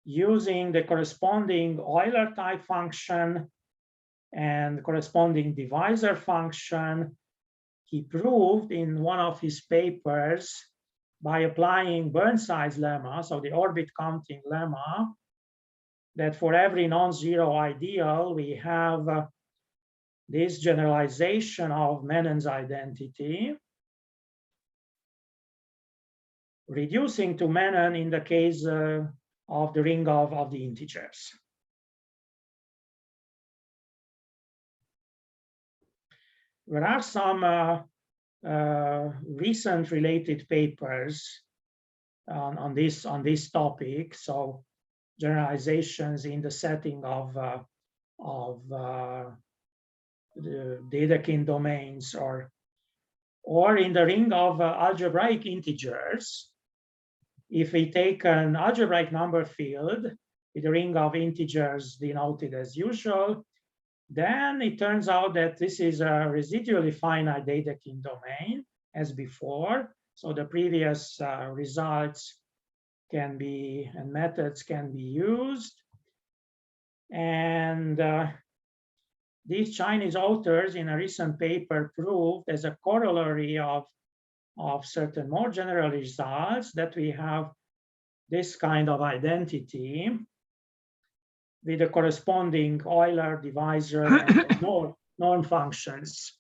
using the corresponding Euler type function and corresponding divisor function, he proved in one of his papers by applying Burnside's lemma, so the orbit counting lemma, that for every non-zero ideal, we have this generalization of Menon's identity, reducing to Menon in the case of the ring of the integers. There are some recent related papers on this topic. So generalizations in the setting of the Dedekind domains, or in the ring of algebraic integers. If we take an algebraic number field with a ring of integers denoted as usual, then it turns out that this is a residually finite Dedekind domain as before. So the previous results can be, and methods can be used. And these Chinese authors in a recent paper proved as a corollary of certain more general results that we have this kind of identity with the corresponding Euler divisor and norm functions.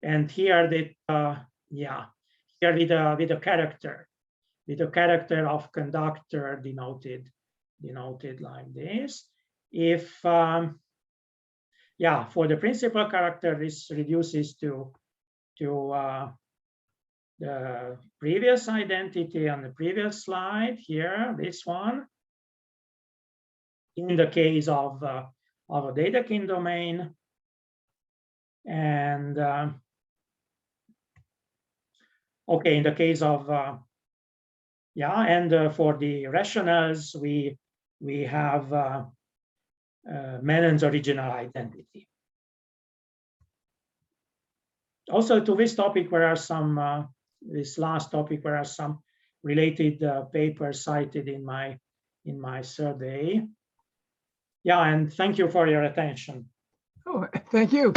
And here here with a character of conductor denoted like this. If for the principal character, this reduces to the previous identity on the previous slide here, this one, in the case of a Dedekind domain. And okay, in the case of for the rationals, we have Menon's original identity. Also to this topic, there are some this last topic, there are some related papers cited in my survey. Yeah, and thank you for your attention. Oh, thank you.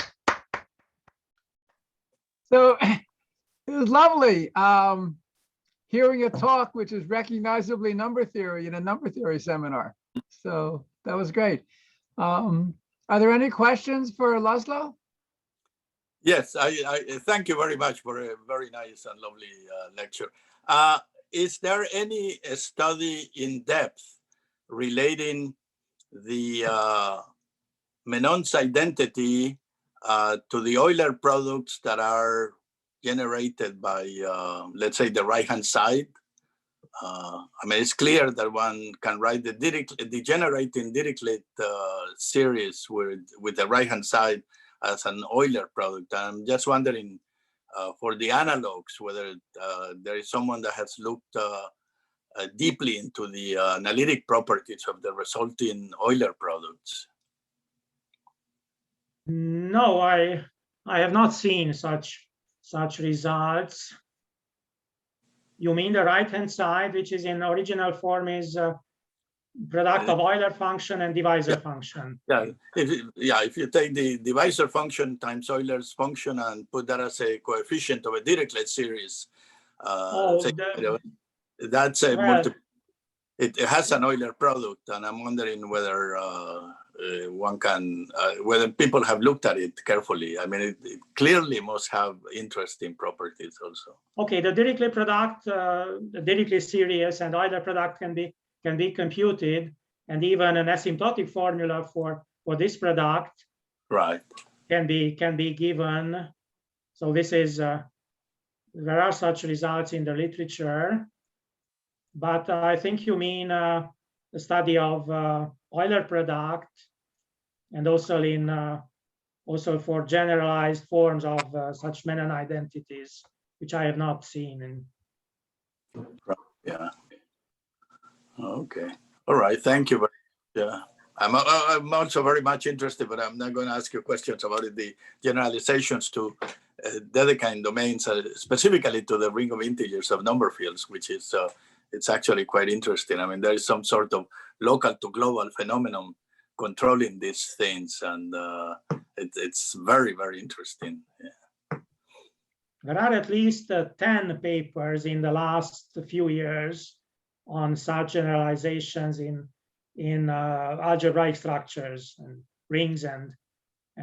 So it was lovely hearing a talk which is recognizably number theory in a number theory seminar. So that was great. Are there any questions for Laszlo? Yes, I thank you very much for a very nice and lovely lecture. Is there any study in depth relating the Menon's identity to the Euler products that are generated by, let's say, the right-hand side? I mean, it's clear that one can write the degenerating Dirichlet series with the right-hand side as an Euler product. I'm just wondering for the analogs, whether there is someone that has looked deeply into the analytic properties of the resulting Euler products. No, I have not seen such results. You mean the right-hand side, which is in original form is product of Euler function and divisor function. Yeah, if you take the divisor function times Euler's function and put that as a coefficient of a Dirichlet series, that's a it has an Euler product, and I'm wondering whether one can, whether people have looked at it carefully. I mean, it clearly must have interesting properties also. Okay, the Dirichlet product, the Dirichlet series and Euler product can be computed, and even an asymptotic formula for this product, right, can be given. So this is there are such results in the literature, but I think you mean the study of Euler product, and also also for generalized forms of such Menon identities, which I have not seen. Yeah. Okay. All right. Thank you. Yeah. I'm also very much interested, but I'm not going to ask you questions about the generalizations to Dedekind domains, specifically to the ring of integers of number fields, which is it's actually quite interesting. I mean, there is some sort of local to global phenomenon controlling these things, and it's very, very interesting. Yeah. There are at least 10 papers in the last few years on such generalizations in algebraic structures and rings and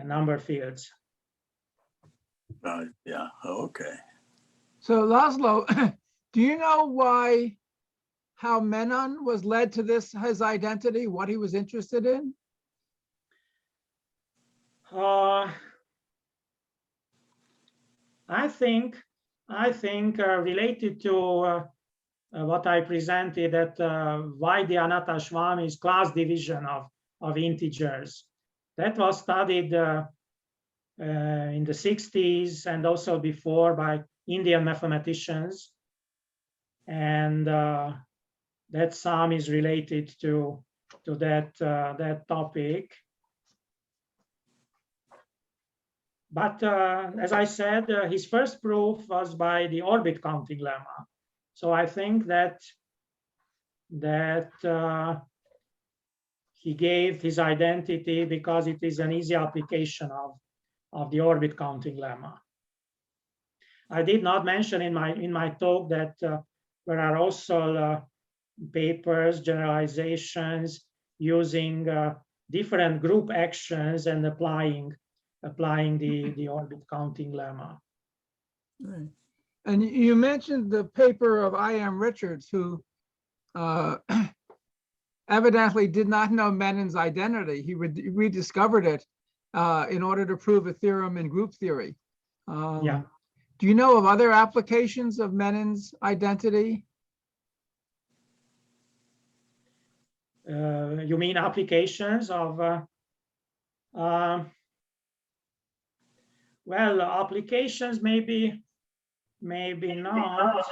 number fields. Right. Yeah. Okay. So Laszlo, do you know how Menon was led to his identity, what he was interested in? I think related to what I presented at Vaidyanatha-Swami's class division of integers. That was studied in the 60s and also before by Indian mathematicians. And that sum is related to that topic. But as I said, his first proof was by the orbit counting lemma. So I think that he gave his identity because it is an easy application of the orbit counting lemma. I did not mention in my talk that there are also papers, generalizations using different group actions and applying the orbit counting lemma. Right. And you mentioned the paper of I.M. Richards, who evidently did not know Menon's identity. He rediscovered it in order to prove a theorem in group theory. Yeah. Do you know of other applications of Menon's identity? You mean applications of? Well, applications maybe not.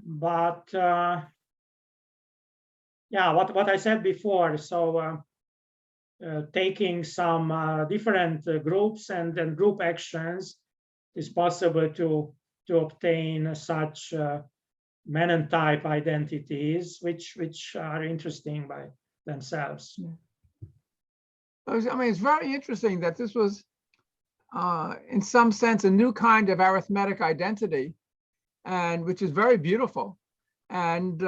But yeah, what I said before. So taking some different groups and group actions is possible to obtain such Menon type identities, which are interesting by themselves. Yeah. I mean, it's very interesting that this was, in some sense, a new kind of arithmetic identity, and which is very beautiful. And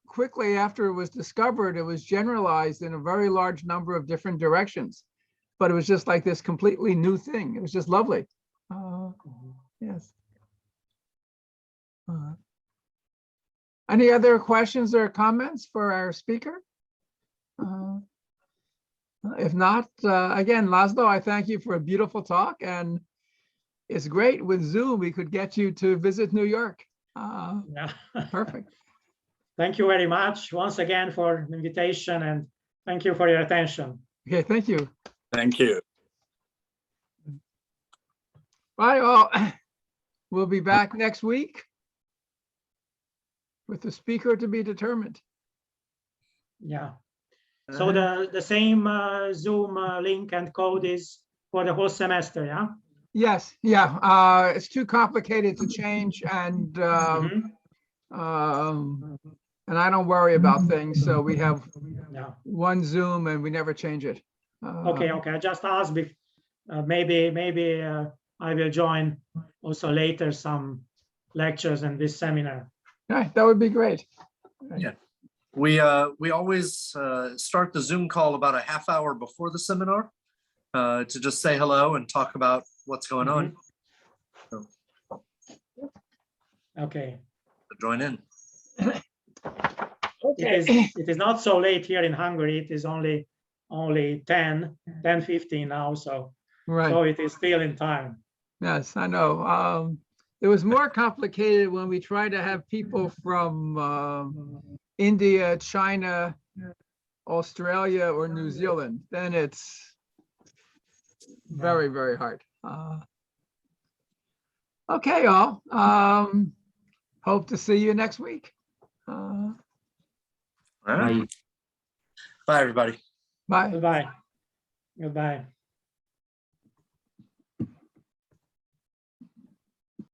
quickly after it was discovered, it was generalized in a very large number of different directions. But it was just like this completely new thing. It was just lovely. Yes. Any other questions or comments for our speaker? If not, again, Laszlo, I thank you for a beautiful talk, and it's great with Zoom, we could get you to visit New York. Yeah. Perfect. Thank you very much once again for the invitation, and thank you for your attention. Okay, thank you. Thank you. Bye all. We'll be back next week with the speaker to be determined. Yeah. So the same Zoom link and code is for the whole semester, yeah? Yes, yeah. It's too complicated to change, and and I don't worry about things, so we have one Zoom and we never change it. Okay. I just asked if maybe I will join also later some lectures in this seminar. Yeah, that would be great. Yeah. We always start the Zoom call about a half hour before the seminar to just say hello and talk about what's going on. So, okay. join in. Okay. It is not so late here in Hungary. It is only 10:15 now, so Right. so it is still in time. Yes, I know. It was more complicated when we tried to have people from India, China, Australia, or New Zealand. Then it's very, very hard. Okay, all. Hope to see you next week. All right. Bye, everybody. Bye. Goodbye. Goodbye.